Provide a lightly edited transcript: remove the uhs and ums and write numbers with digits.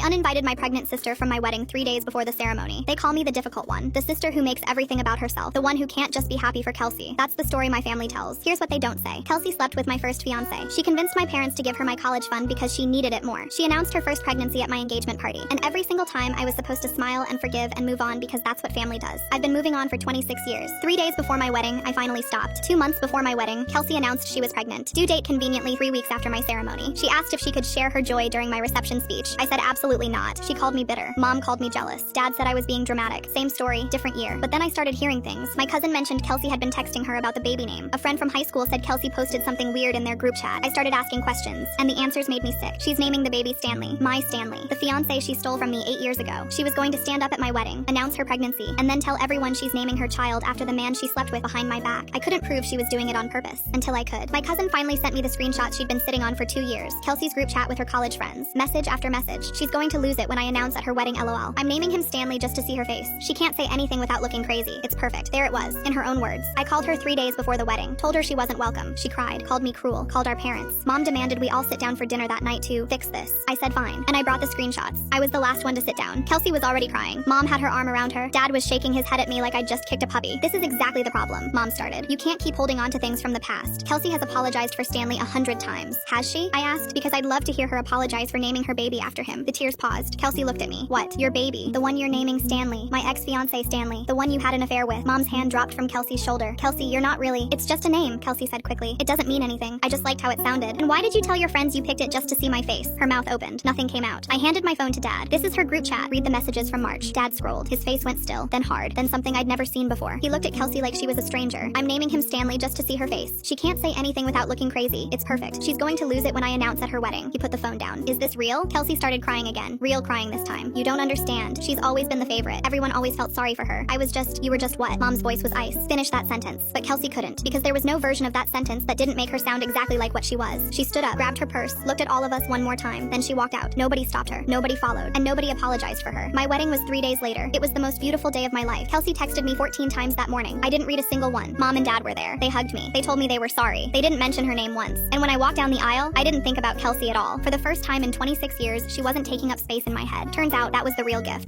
uninvited my pregnant sister from my wedding 3 days before the ceremony. They call me the difficult one, the sister who makes everything about herself, the one who can't just be happy for Kelsey. That's the story my family tells. Here's what they don't say. Kelsey slept with my first fiance. She convinced my parents to give her my college fund because she needed it more. She announced her first pregnancy at my engagement party, and every single time I was supposed to smile and forgive and move on because that's what family does. I've been moving on for 26 years. 3 days before my wedding, I finally stopped. 2 months before my wedding, Kelsey announced she was pregnant. Due date conveniently 3 weeks after my ceremony. She asked if she could share her joy during my reception speech. I said absolutely not. She called me bitter. Mom called me jealous. Dad said I was being dramatic. Same story, different year. But then I started hearing things. My cousin mentioned Kelsey had been texting her about the baby name. A friend from high school said Kelsey posted something weird in their group chat. I started asking questions, and the answers made me sick. She's naming the baby Stanley. My Stanley. The fiancé she stole from me 8 years ago. She was going to stand up at my wedding, announce her pregnancy, and then tell everyone she's naming her child after the man she slept with behind my back. I couldn't prove she was doing it on purpose, until I could. My cousin finally sent me the screenshots she'd been sitting on for 2 years. Kelsey's group chat with her college friends. Message after message. She's going to lose it when I announce at her wedding LOL. I'm naming him Stanley just to see her face. She can't say anything without looking crazy. It's perfect. There it was, in her own words. I called her 3 days before the wedding. Told her she wasn't welcome. She cried. Called me cruel. Called our parents. Mom demanded we all sit down for dinner that night to fix this. I said fine. And I brought the screenshots. I was the last one to sit down. Kelsey was already crying. Mom had her arm around her. Dad was shaking his head at me like I'd just kicked a puppy. This is exactly the problem. Mom started. You can't keep holding on to things from the past. Kelsey has apologized for Stanley 100 times. Has she? I asked, because I'd love to hear her apologize for naming her baby after him. The tears paused. Kelsey looked at me. What? Your baby? The one you're naming Stanley. My ex-fiance Stanley. The one you had an affair with. Mom's hand dropped from Kelsey's shoulder. Kelsey, you're not really. It's just a name, Kelsey said quickly. It doesn't mean anything. I just liked how it sounded. And why did you tell your friends you picked it just to see my face? Her mouth opened. Nothing came out. I handed my phone to Dad. This is her group chat. Read the messages from March. Dad scrolled. His face went still, then hard, then something I'd never seen before. He looked at Kelsey like she was a stranger. I'm naming him Stanley just to see her face. She can't say anything without looking crazy. It's perfect. She's going to lose it when I announce at her wedding. He put the phone down. Is this real? Kelsey started crying again. Real crying this time. You don't understand. She's always been the favorite. Everyone always felt sorry for her. You were just what? Mom's voice was ice. Finish that sentence. But Kelsey couldn't, because there was no version of that sentence that didn't make her sound exactly like what she was. She stood up, grabbed her purse, looked at all of us one more time, then she walked out. Nobody stopped her. Nobody followed. And nobody apologized for her. My wedding was 3 days later. It was the most beautiful day of my life. Kelsey texted me 14 times that morning. I didn't read a single one. Mom and Dad were there. They hugged me. They told me they were sorry. They didn't mention her name once. And when I walked down the aisle, I didn't think about Kelsey at all. For the first time in 26 years, she wasn't taking up space in my head. Turns out that was the real gift.